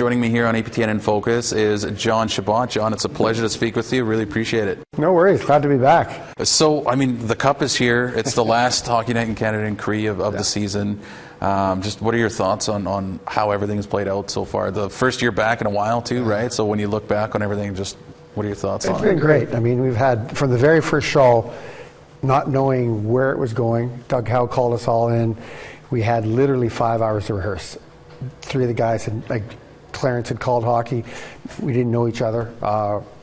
Joining me here on APTN InFocus is John Chabot. John, it's a pleasure to speak with you. Really appreciate it. No worries. Glad to be back. So, I mean, the Cup is here. It's the last Hockey Night in Canada and Cree of the season. Just what are your thoughts on how everything's played out so far? The first year back in a while, too, right? So when you look back on everything, just what are your thoughts on it? It's been great. I mean, we've had, from the very first show, not knowing where it was going, Doug Howe called us all in. We had literally 5 hours to rehearse. 3 of the guys had, like, Clarence had called hockey. We didn't know each other,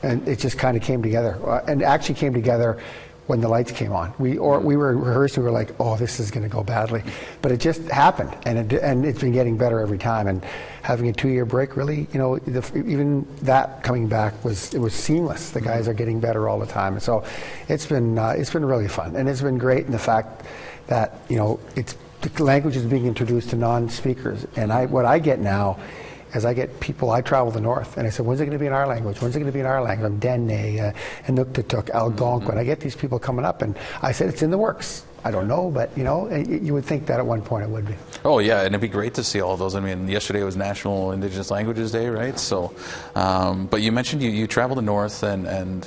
and it just kind of came together. And actually came together when the lights came on. We were rehearsing. We were like, "Oh, this is going to go badly," but it just happened, and it's been getting better every time. And having a 2-year break, really, you know, even that coming back was seamless. The guys are getting better all the time, and so it's been really fun, and it's been great in the fact that, you know, the language is being introduced to non-speakers, and what I get now is I get people. I travel the north, and I said, "When's it going to be in our language? When's it going to be in our language?" I'm Dene, Inuktitut, Algonquin. I get these people coming up, and I said, "It's in the works." I don't know, but you know, you would think that at one point it would be. Oh yeah, and it'd be great to see all of those. I mean, yesterday was National Indigenous Languages Day, right? So, but you mentioned you travel the north, and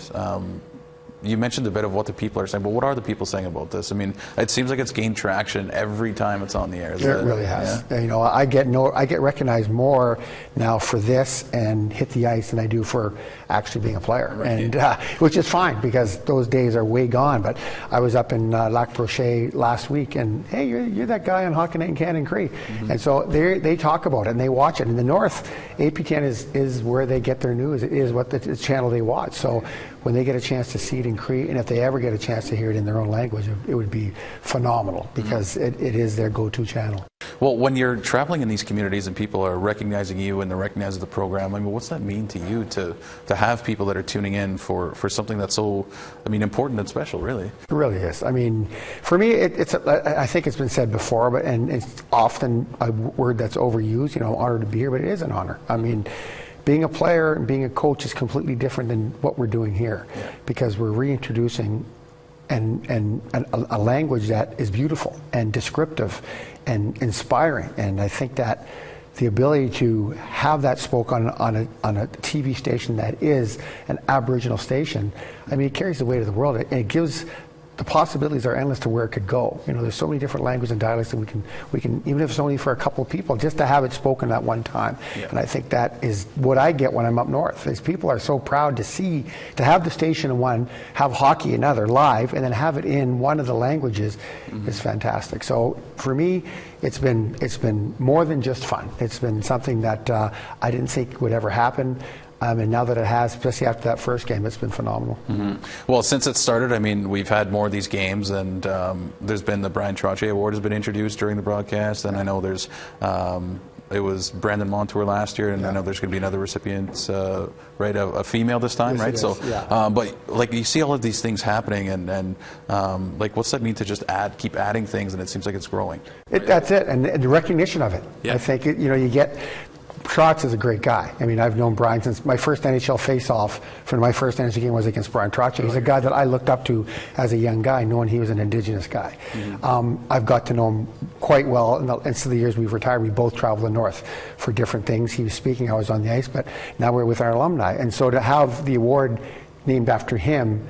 you mentioned a bit of what the people are saying, but what are the people saying about this? I mean, it seems like it's gained traction every time it's on the air. It really has. Yeah. You know, I get recognized more now for this and Hit the Ice than I do for actually being a player, right. And which is fine because those days are way gone. But I was up in Lac Brochet last week, and hey, you're that guy on Hockey Night in Canada and Cree, and so they talk about it and they watch it. In the north, APTN is where they get their news. It is what the channel they watch. So when they get a chance to see it in Cree, and if they ever get a chance to hear it in their own language, it would be phenomenal because it is their go-to channel. Well, when you're traveling in these communities and people are recognizing you and they're recognizing the program, I mean, what's that mean to you to have people that are tuning in for something that's so, I mean, important and special, really? It really is. I mean, for me, I think it's been said before, and it's often a word that's overused. You know, I'm honored to be here, but it is an honor. I mean, being a player and being a coach is completely different than what we're doing here, because we're reintroducing a language that is beautiful and descriptive and inspiring. And I think that the ability to have that spoken on a TV station that is an Aboriginal station, I mean, it carries the weight of the world, and it gives. The possibilities are endless to where it could go. You know, there's so many different languages and dialects that we can even if it's only for a couple of people, just to have it spoken at one time. Yeah. And I think that is what I get when I'm up north. Is people are so proud to have the station in one, have hockey in another live, and then have it in one of the languages is fantastic. So for me, it's been more than just fun. It's been something that I didn't think would ever happen. And now that it has, especially after that first game, it's been phenomenal. Well, since it started, I mean, we've had more of these games, and there's been the Brian Trottier Award has been introduced during the broadcast, and I know there's it was Brandon Montour last year, and I know there's going to be another recipient, right, a female this time, yes, right? So, but like you see all of these things happening, and like what's that mean to just keep adding things, and it seems like it's growing. That's it, and the recognition of it. Yeah. I think you know, you get. Trotz is a great guy. I mean, I've known Brian since my first NHL face-off. For my first NHL game was against Brian Trotz. He's a guy that I looked up to as a young guy, knowing he was an Indigenous guy. I've got to know him quite well, and so the years we've retired, we both traveled the north for different things. He was speaking, I was on the ice, but now we're with our alumni. And so to have the award named after him,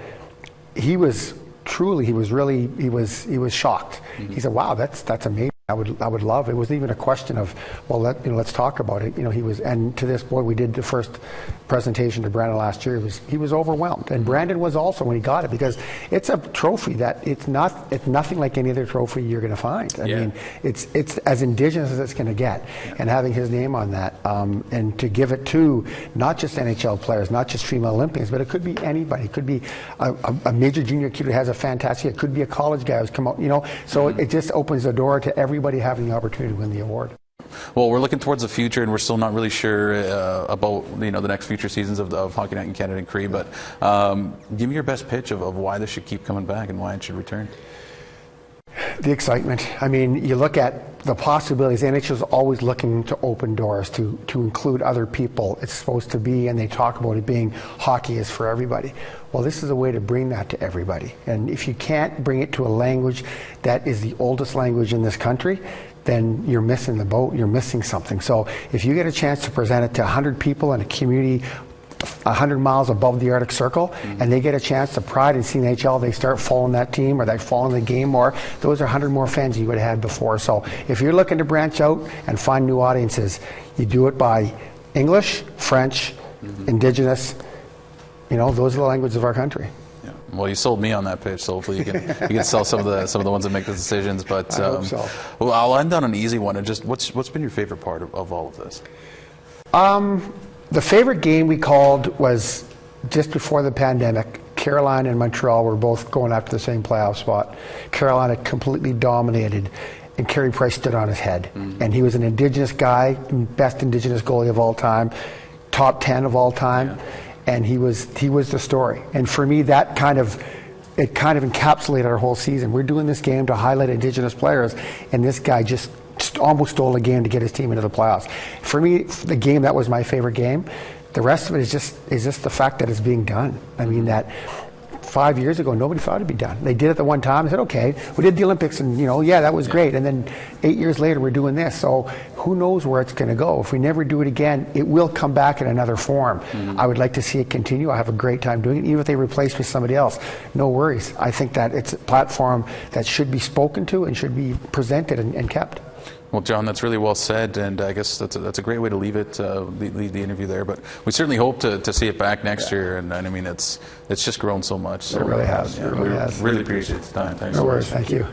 he was shocked. He said, "Wow, that's amazing. I would love." It wasn't even a question of, well, let's talk about it. You know, he was, and to this point, we did the first presentation to Brandon last year. He was overwhelmed, and Brandon was also when he got it, because it's a trophy that it's nothing like any other trophy you're going to find. I mean, it's as Indigenous as it's going to get, and having his name on that, and to give it to not just NHL players, not just female Olympians, but it could be anybody. It could be a major junior kid who has a fantastic. It could be a college guy who's come out. You know, so it just opens the door to everybody having the opportunity to win the award. Well, we're looking towards the future, and we're still not really sure about the next future seasons of Hockey Night in Canada and Cree. But give me your best pitch of why this should keep coming back and why it should return. The excitement. I mean, you look at the possibilities. The NHL is always looking to open doors to include other people. It's supposed to be, and they talk about it being hockey is for everybody. Well, this is a way to bring that to everybody. And if you can't bring it to a language that is the oldest language in this country, then you're missing the boat, you're missing something. So if you get a chance to present it to 100 people in a community 100 miles above the Arctic Circle, and they get a chance to pride in seeing NHL, they start following that team or they follow the game more, those are 100 more fans you would have had before. So if you're looking to branch out and find new audiences, you do it by English, French, Indigenous, those are the languages of our country. Yeah. Well, you sold me on that pitch, so hopefully you can sell some of the ones that make the decisions. But I hope so. Well, I'll end on an easy one. And just what's been your favorite part of all of this? The favorite game we called was just before the pandemic. Carolina and Montreal were both going after the same playoff spot. Carolina completely dominated, and Carey Price stood on his head. And he was an Indigenous guy, best Indigenous goalie of all time, top 10 of all time. Yeah. And he was the story. And for me, that kind of encapsulated our whole season. We're doing this game to highlight Indigenous players, and this guy just almost stole a game to get his team into the playoffs. For me, the game, that was my favorite game. The rest of it is just the fact that it's being done. I mean, that 5 years ago, nobody thought it'd be done. They did it the one time. They said, okay, we did the Olympics, and that was great. And then 8 years later, we're doing this. So who knows where it's going to go? If we never do it again, it will come back in another form. I would like to see it continue. I have a great time doing it, even if they replace me with somebody else. No worries. I think that it's a platform that should be spoken to and should be presented and kept. Well, John, that's really well said, and I guess that's a great way to leave it, leave the interview there. But we certainly hope to see it back next year, and I mean, it's just grown so much. So, it really has. Yeah, it really has. Really appreciate the time. Thanks. No worries. Thank you.